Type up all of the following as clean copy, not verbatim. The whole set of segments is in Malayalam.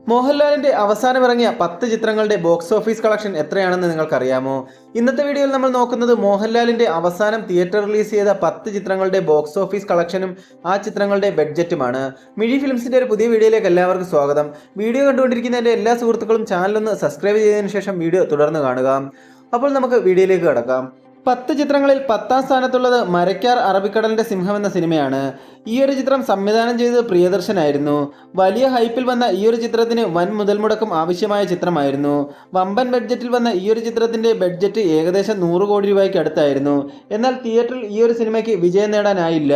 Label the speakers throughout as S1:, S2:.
S1: മോഹൻലാലിന്റെ അവസാനമിറങ്ങിയ 10 ചിത്രങ്ങളുടെ ബോക്സ് ഓഫീസ് കളക്ഷൻ എത്രയാണെന്ന് നിങ്ങൾക്കറിയാമോ? ഇന്നത്തെ വീഡിയോയിൽ നമ്മൾ നോക്കുന്നത് മോഹൻലാലിന്റെ അവസാനം തിയേറ്റർ റിലീസ് ചെയ്ത 10 ചിത്രങ്ങളുടെ ബോക്സ് ഓഫീസ് കളക്ഷനും ആ ചിത്രങ്ങളുടെ ബഡ്ജറ്റുമാണ്. മിഴി ഫിലിംസിന്റെ ഒരു പുതിയ വീഡിയോയിലേക്ക് എല്ലാവർക്കും സ്വാഗതം. വീഡിയോ കണ്ടുകൊണ്ടിരിക്കുന്ന എൻ്റെ എല്ലാ സുഹൃത്തുക്കളും ചാനലൊന്ന് സബ്സ്ക്രൈബ് ചെയ്തതിനു ശേഷം വീഡിയോ തുടർന്ന് കാണുക. അപ്പോൾ നമുക്ക് വീഡിയോയിലേക്ക് കടക്കാം. 10 ചിത്രങ്ങളിൽ 10ാം സ്ഥാനത്തുള്ളത് മരക്കാർ അറബിക്കടലിന്റെ സിംഹം എന്ന സിനിമയാണ്. ഈ ഒരു ചിത്രം സംവിധാനം ചെയ്തത് പ്രിയദർശനായിരുന്നു. വലിയ ഹൈപ്പിൽ വന്ന ഈ ഒരു ചിത്രത്തിന് വൻ മുതൽ മുടക്കും ആവശ്യമായ ചിത്രമായിരുന്നു. വമ്പൻ ബഡ്ജറ്റിൽ വന്ന ഈ ഒരു ചിത്രത്തിന്റെ ബഡ്ജറ്റ് ഏകദേശം 100 കോടി രൂപയ്ക്ക് അടുത്തായിരുന്നു. എന്നാൽ തിയേറ്ററിൽ ഈ ഒരു സിനിമയ്ക്ക് വിജയം നേടാനായില്ല.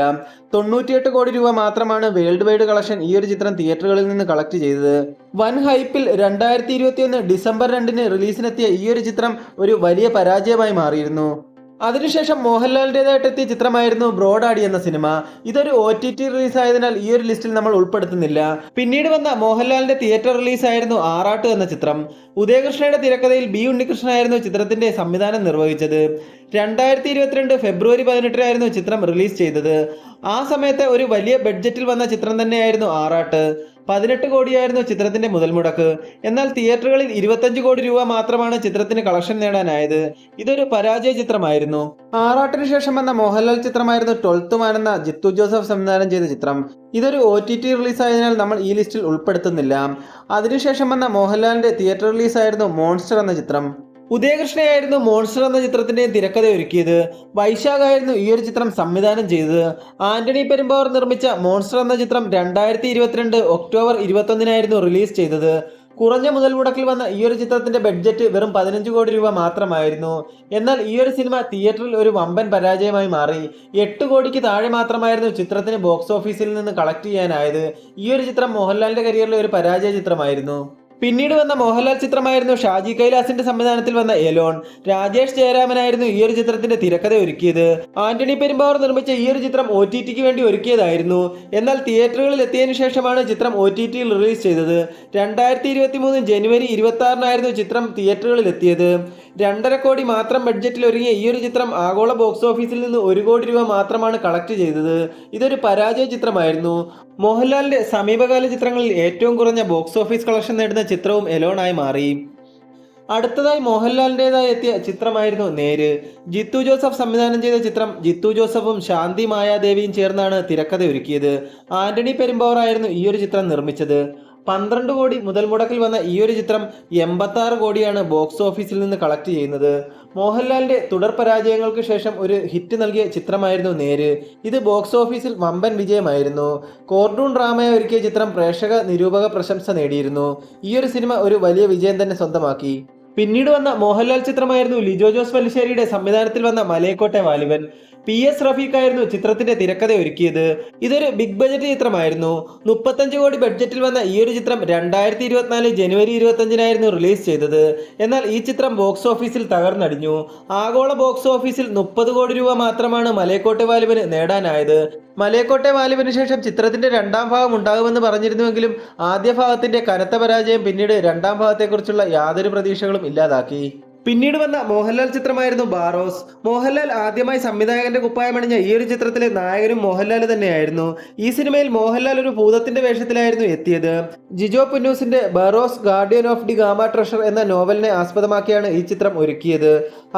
S1: 98 കോടി രൂപ മാത്രമാണ് വേൾഡ് വൈഡ് കളക്ഷൻ ഈ ഒരു ചിത്രം തിയേറ്ററുകളിൽ നിന്ന് കളക്ട് ചെയ്തത്. വൻ ഹൈപ്പിൽ 2021 ഡിസംബർ 2-ന് റിലീസിനെത്തിയ ഈ ഒരു ചിത്രം ഒരു വലിയ പരാജയമായി മാറിയിരുന്നു. അതിനുശേഷം മോഹൻലാലിൻ്റെതായിട്ട് എത്തിയ ചിത്രമായിരുന്നു ബ്രോഡാഡി എന്ന സിനിമ. ഇതൊരു OTT റിലീസ് ആയതിനാൽ ഈ ഒരു ലിസ്റ്റിൽ നമ്മൾ ഉൾപ്പെടുത്തുന്നില്ല. പിന്നീട് വന്ന മോഹൻലാലിന്റെ തിയേറ്റർ റിലീസ് ആയിരുന്നു ആറാട്ട് എന്ന ചിത്രം. ഉദയകൃഷ്ണയുടെ തിരക്കഥയിൽ ബി ഉണ്ണികൃഷ്ണനായിരുന്നു ചിത്രത്തിന്റെ സംവിധാനം നിർവഹിച്ചത്. 2022 ഫെബ്രുവരി 18-നായിരുന്നു ചിത്രം റിലീസ് ചെയ്തത്. ആ സമയത്ത് ഒരു വലിയ ബഡ്ജറ്റിൽ വന്ന ചിത്രം തന്നെയായിരുന്നു ആറാട്ട്. 18 കോടിയായിരുന്നു ചിത്രത്തിന്റെ മുതൽ മുടക്ക്. എന്നാൽ തിയേറ്ററുകളിൽ 25 കോടി രൂപ മാത്രമാണ് ചിത്രത്തിന് കളക്ഷൻ നേടാനായത്. ഇതൊരു പരാജയ ചിത്രമായിരുന്നു. ആറാട്ടിന് ശേഷം വന്ന മോഹൻലാൽ ചിത്രമായിരുന്നു 12th മാൻ എന്ന ജിത്തു ജോസഫ് സംവിധാനം ചെയ്ത ചിത്രം. ഇതൊരു OTT റിലീസ് ആയതിനാൽ നമ്മൾ ഈ ലിസ്റ്റിൽ ഉൾപ്പെടുത്തുന്നില്ല. അതിനുശേഷം വന്ന മോഹൻലാലിന്റെ തിയേറ്റർ റിലീസ് ആയിരുന്നു മോൺസ്റ്റർ എന്ന ചിത്രം. ഉദയകൃഷ്ണയായിരുന്നു മോൺസ്റ്റർ എന്ന ചിത്രത്തിന്റെ തിരക്കഥ ഒരുക്കിയത്. വൈശാഖായിരുന്നു ഈ ഒരു ചിത്രം സംവിധാനം ചെയ്തത്. ആന്റണി പെരുമ്പാവൂർ നിർമ്മിച്ച മോൺസ്റ്റർ എന്ന ചിത്രം 2022 ഒക്ടോബർ 21-നായിരുന്നു റിലീസ് ചെയ്തത്. കുറഞ്ഞ മുതൽ മുടക്കിൽ വന്ന ഈ ഒരു ചിത്രത്തിന്റെ ബഡ്ജറ്റ് വെറും 15 കോടി രൂപ മാത്രമായിരുന്നു. എന്നാൽ ഈ ഒരു സിനിമ തിയേറ്ററിൽ ഒരു വമ്പൻ പരാജയമായി മാറി. 8 കോടിക്ക് താഴെ മാത്രമായിരുന്നു ചിത്രത്തിന് ബോക്സ് ഓഫീസിൽ നിന്ന് കളക്ട് ചെയ്യാനായത്. ഈ ഒരു ചിത്രം മോഹൻലാലിന്റെ കരിയറിലെ ഒരു പരാജയ ചിത്രമായിരുന്നു. പിന്നീട് വന്ന മോഹൻലാൽ ചിത്രമായിരുന്നു ഷാജി കൈലാസിന്റെ സംവിധാനത്തിൽ വന്ന എലോൺ. രാജേഷ് ജയരാമനായിരുന്നു ഈ ഒരു ചിത്രത്തിന്റെ തിരക്കഥ ഒരുക്കിയത്. ആന്റണി പെരുമ്പാവൂർ നിർമ്മിച്ച ഈ ഒരു ചിത്രം OTTക്ക് വേണ്ടി ഒരുക്കിയതായിരുന്നു. എന്നാൽ തിയേറ്ററുകളിൽ എത്തിയതിനു ശേഷമാണ് ചിത്രം OTTയിൽ റിലീസ് ചെയ്തത്. 2023 ജനുവരി 26-നായിരുന്നു ചിത്രം തിയേറ്ററുകളിൽ എത്തിയത്. 2.5 കോടി മാത്രം ബഡ്ജറ്റിൽ ഒരുങ്ങിയ ഈ ഒരു ചിത്രം ആഗോള ബോക്സ് ഓഫീസിൽ നിന്ന് 1 കോടി രൂപ മാത്രമാണ് കളക്ട് ചെയ്തത്. ഇതൊരു പരാജയ ചിത്രമായിരുന്നു. മോഹൻലാലിന്റെ സമീപകാല ചിത്രങ്ങളിൽ ഏറ്റവും കുറഞ്ഞ ബോക്സ് ഓഫീസ് കളക്ഷൻ നേടുന്ന ചിത്രവും എലോണായി മാറി. അടുത്തതായി മോഹൻലാലിൻ്റെതായി എത്തിയ ചിത്രമായിരുന്നു നേര്. ജിത്തു ജോസഫ് സംവിധാനം ചെയ്ത ചിത്രം ജിത്തു ജോസഫും ശാന്തി മായാദേവിയും ചേർന്നാണ് തിരക്കഥ ഒരുക്കിയത്. ആന്റണി പെരുമ്പാവൂർ ആയിരുന്നു ഈ ഒരു ചിത്രം നിർമ്മിച്ചത്. 12 കോടി മുതൽ മുടക്കിൽ വന്ന ഈ ഒരു ചിത്രം 86 കോടിയാണ് ബോക്സ് ഓഫീസിൽ നിന്ന് കളക്ട് ചെയ്യുന്നത്. മോഹൻലാലിന്റെ തുടർ പരാജയങ്ങൾക്ക് ശേഷം ഒരു ഹിറ്റ് നൽകിയ ചിത്രമായിരുന്നു നേര്. ഇത് ബോക്സ് ഓഫീസിൽ വമ്പൻ വിജയമായിരുന്നു. കോർട്ടൂൺ ഡ്രാമയെ ഒരുക്കിയ ചിത്രം പ്രേക്ഷക നിരൂപക പ്രശംസ നേടിയിരുന്നു. ഈ ഒരു സിനിമ ഒരു വലിയ വിജയം തന്നെ സ്വന്തമാക്കി. പിന്നീട് വന്ന മോഹൻലാൽ ചിത്രമായിരുന്നു ലിജോ ജോസ് പല്ലിശ്ശേരിയുടെ സംവിധാനത്തിൽ വന്ന മലയക്കോട്ടെ വാലിബൻ. PS റഫീഖായിരുന്നു ചിത്രത്തിന്റെ തിരക്കഥ ഒരുക്കിയത്. ഇതൊരു ബിഗ് ബജറ്റ് ചിത്രമായിരുന്നു. 35 കോടി ബഡ്ജറ്റിൽ വന്ന ഈ ഒരു ചിത്രം 2024 ജനുവരി 25-നായിരുന്നു റിലീസ് ചെയ്തത്. എന്നാൽ ഈ ചിത്രം ബോക്സ് ഓഫീസിൽ തകർന്നടിഞ്ഞു. ആഗോള ബോക്സ് ഓഫീസിൽ 30 കോടി രൂപ മാത്രമാണ് മലയക്കോട്ടെ വാലിബന് നേടാനായത്. മലയക്കോട്ടെ വാലിബന് ശേഷം ചിത്രത്തിന്റെ 2ാം ഭാഗം ഉണ്ടാകുമെന്ന് പറഞ്ഞിരുന്നുവെങ്കിലും ആദ്യ ഭാഗത്തിന്റെ കനത്ത പരാജയം പിന്നീട് 2ാം ഭാഗത്തെക്കുറിച്ചുള്ള യാതൊരു പ്രതീക്ഷകളും ഇല്ലാതാക്കി. പിന്നീട് വന്ന മോഹൻലാൽ ചിത്രമായിരുന്നു ബാറോസ്. മോഹൻലാൽ ആദ്യമായി സംവിധായകന്റെ കുപ്പായമണിഞ്ഞ ഈ ഒരു ചിത്രത്തിലെ നായകനും മോഹൻലാൽ തന്നെയായിരുന്നു. ഈ സിനിമയിൽ മോഹൻലാൽ ഒരു ഭൂതത്തിന്റെ വേഷത്തിലായിരുന്നു എത്തിയത്. ജിജോ പുന്നൂസിന്റെ Barroz guardian of the Gama treasure എന്ന നോവലിനെ ആസ്പദമാക്കിയാണ് ഈ ചിത്രം ഒരുക്കിയത്.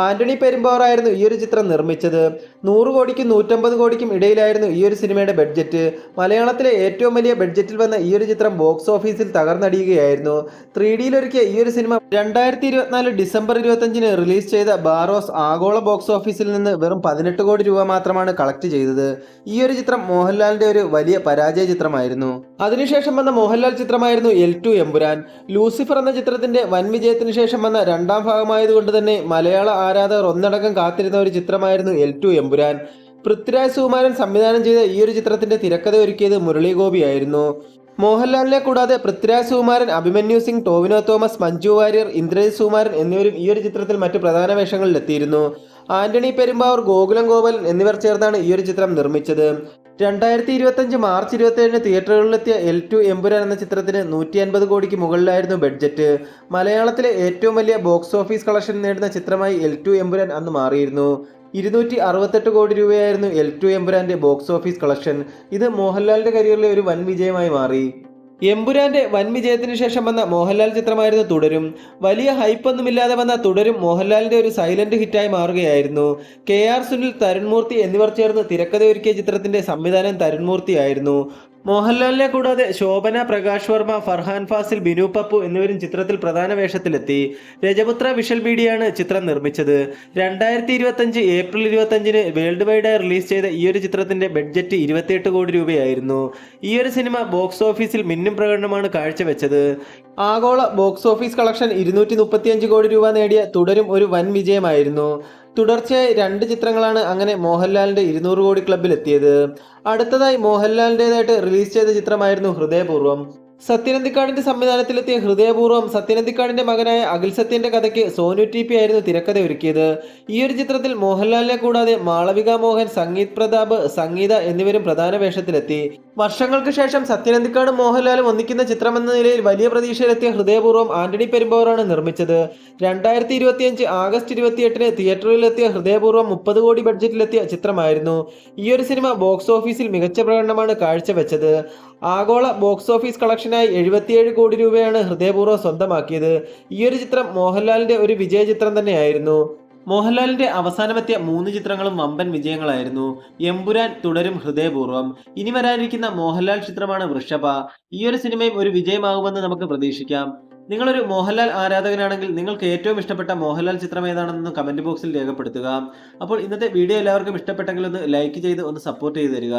S1: ആന്റണി പെരുമ്പാവൂർ ആയിരുന്നു ഈ ഒരു ചിത്രം നിർമ്മിച്ചത്. 100 കോടിക്കും 150 കോടിക്കും ഇടയിലായിരുന്നു ഈ ഒരു സിനിമയുടെ ബഡ്ജറ്റ്. മലയാളത്തിലെ ഏറ്റവും വലിയ ബഡ്ജറ്റിൽ വന്ന ഈ ഒരു ചിത്രം ബോക്സ് ഓഫീസിൽ തകർന്നടിയുകയായിരുന്നു. 3Dയിൽ ഒരുക്കിയ ഈ ഒരു സിനിമ 2024 ഡിസംബർ 25-ന് റിലീസ് ചെയ്ത ബാറോസ് ആഗോള ബോക്സ് ഓഫീസിൽ നിന്ന് വെറും 18 കോടി രൂപ മാത്രമാണ് കളക്ട് ചെയ്തത്. ഈ ഒരു ചിത്രം മോഹൻലാലിന്റെ ഒരു വലിയ പരാജയ ചിത്രമായിരുന്നു. അതിനുശേഷം വന്ന മോഹൻലാൽ ചിത്രമായിരുന്നു L2 എമ്പുരാൻ. ലൂസിഫർ എന്ന ചിത്രത്തിന്റെ വൻ വിജയത്തിന് ശേഷം വന്ന 2ാം ഭാഗമായതുകൊണ്ട് തന്നെ മലയാള ആരാധകർ ഒന്നടങ്കം കാത്തിരുന്ന ഒരു ചിത്രമായിരുന്നു L2 എമ്പുരാൻ. പൃഥ്വിരാജ് സുകുമാരൻ സംവിധാനം ചെയ്ത ഈ ഒരു ചിത്രത്തിന്റെ തിരക്കഥ ഒരുക്കിയത് മുരളി ഗോപി ആയിരുന്നു. മോഹൻലാലിനെ കൂടാതെ പൃഥ്വിരാജ് സുകുമാരൻ, അഭിമന്യു സിംഗ്, ടോവിനോ തോമസ്, മഞ്ജു വാര്യർ, ഇന്ദ്രജിത് സുകുമാരൻ എന്നിവരും ഈ ഒരു ചിത്രത്തിൽ മറ്റു പ്രധാന വേഷങ്ങളിൽ എത്തിയിരുന്നു. ആന്റണി പെരുമ്പാവൂർ, ഗോകുലം ഗോപാലൻ എന്നിവർ ചേർന്നാണ് ഈ ഒരു ചിത്രം നിർമ്മിച്ചത്. 2025 മാർച്ച് 27-ന് തിയേറ്ററുകളിലെത്തിയ L2 എമ്പുരാൻ എന്ന ചിത്രത്തിന് 150 കോടിക്ക് മുകളിലായിരുന്നു ബഡ്ജറ്റ്. മലയാളത്തിലെ ഏറ്റവും വലിയ ബോക്സ് ഓഫീസ് കളക്ഷൻ നേടുന്ന ചിത്രമായി L2 എമ്പുരാൻ അന്ന് മാറിയിരുന്നു. 268 കോടി രൂപയായിരുന്നു L2 എമ്പുരാന്റെ ബോക്സ് ഓഫീസ് കളക്ഷൻ. ഇത് മോഹൻലാലിന്റെ കരിയറിലെ ഒരു വൻ വിജയമായി മാറി. എമ്പുരാന്റെ വൻ വിജയത്തിന് ശേഷം വന്ന മോഹൻലാൽ ചിത്രമായിരുന്നു തുടരും. വലിയ ഹൈപ്പൊന്നുമില്ലാതെ വന്ന തുടരും മോഹൻലാലിന്റെ ഒരു സൈലന്റ് ഹിറ്റായി മാറുകയായിരുന്നു. KR സുനിൽ, തരുൺ മൂർത്തി എന്നിവർ ചേർന്ന് തിരക്കഥയൊരുക്കിയ ചിത്രത്തിന്റെ സംവിധാനം തരുൺ മൂർത്തിയായിരുന്നു. മോഹൻലാലിനെ കൂടാതെ ശോഭന, പ്രകാശ് വർമ്മ, ഫർഹാൻ ഫാസിൽ, ബിനു പപ്പു എന്നിവരും ചിത്രത്തിൽ പ്രധാന വേഷത്തിലെത്തി. രജപുത്ര വിഷ്വൽ മീഡിയയാണ് ചിത്രം നിർമ്മിച്ചത്. 2025 ഏപ്രിൽ 25-ന് വേൾഡ് വൈഡായി റിലീസ് ചെയ്ത ഈയൊരു ചിത്രത്തിന്റെ ബഡ്ജറ്റ് 28 കോടി രൂപയായിരുന്നു. ഈയൊരു സിനിമ ബോക്സ് ഓഫീസിൽ മിന്നും പ്രകടനമാണ് കാഴ്ചവെച്ചത്. ആഗോള ബോക്സ് ഓഫീസ് കളക്ഷൻ 235 കോടി രൂപ നേടിയ തുടരും ഒരു വൻ വിജയമായിരുന്നു. തുടർച്ചയായി 2 ചിത്രങ്ങളാണ് അങ്ങനെ മോഹൻലാലിന്റെ 200 കോടി ക്ലബിൽ എത്തിയത്. അടുത്തതായി മോഹൻലാലിൻ്റെതായിട്ട് റിലീസ് ചെയ്ത ചിത്രമായിരുന്നു ഹൃദയപൂർവ്വം. സത്യനന്ദിക്കാടിന്റെ സംവിധാനത്തിലെത്തിയ ഹൃദയപൂർവ്വം സത്യനന്ദിക്കാടിന്റെ മകനായ അഖിൽ സത്യന്റെ കഥയ്ക്ക് സോനു TP ആയിരുന്നു തിരക്കഥ ഒരുക്കിയത്. ഈ ഒരു ചിത്രത്തിൽ മോഹൻലാലിനെ കൂടാതെ മാളവിക മോഹൻ, സംഗീത് പ്രതാപ്, സംഗീത എന്നിവരും പ്രധാന വേഷത്തിലെത്തി. വർഷങ്ങൾക്ക് ശേഷം സത്യനന്ദിക്കാടും മോഹൻലാലും ഒന്നിക്കുന്ന ചിത്രമെന്ന നിലയിൽ വലിയ പ്രതീക്ഷയിലെത്തിയ ഹൃദയപൂർവ്വം ആന്റണി പെരുമ്പാവൂറാണ് നിർമ്മിച്ചത്. 2025 ആഗസ്റ്റ് 28-ന് തിയേറ്ററിലെത്തിയ ഹൃദയപൂർവ്വം 30 കോടി ബഡ്ജറ്റിലെത്തിയ ചിത്രമായിരുന്നു. ഈ ഒരു സിനിമ ബോക്സ് ഓഫീസിൽ മികച്ച പ്രകടനമാണ് കാഴ്ചവെച്ചത്. ആഗോള ബോക്സ് ഓഫീസ് കളക്ഷനായി 77 കോടി രൂപയാണ് ഹൃദയപൂർവ്വം സ്വന്തമാക്കിയത്. ഈയൊരു ചിത്രം മോഹൻലാലിന്റെ ഒരു വിജയ ചിത്രം തന്നെയായിരുന്നു. മോഹൻലാലിന്റെ അവസാനമെത്തിയ 3 ചിത്രങ്ങളും വമ്പൻ വിജയങ്ങളായിരുന്നു. എമ്പുരാൻ, തുടരും, ഹൃദയപൂർവ്വം. ഇനി വരാനിരിക്കുന്ന മോഹൻലാൽ ചിത്രമാണ് വൃഷഭ. ഈയൊരു സിനിമയും ഒരു വിജയമാകുമെന്ന് നമുക്ക് പ്രതീക്ഷിക്കാം. നിങ്ങളൊരു മോഹൻലാൽ ആരാധകനാണെങ്കിൽ നിങ്ങൾക്ക് ഏറ്റവും ഇഷ്ടപ്പെട്ട മോഹൻലാൽ ചിത്രം ഏതാണെന്ന് കമന്റ് ബോക്സിൽ രേഖപ്പെടുത്തുക. അപ്പോൾ ഇന്നത്തെ വീഡിയോ എല്ലാവർക്കും ഇഷ്ടപ്പെട്ടെങ്കിൽ ഒന്ന് ലൈക്ക് ചെയ്ത് ഒന്ന് സപ്പോർട്ട് ചെയ്ത് തരിക.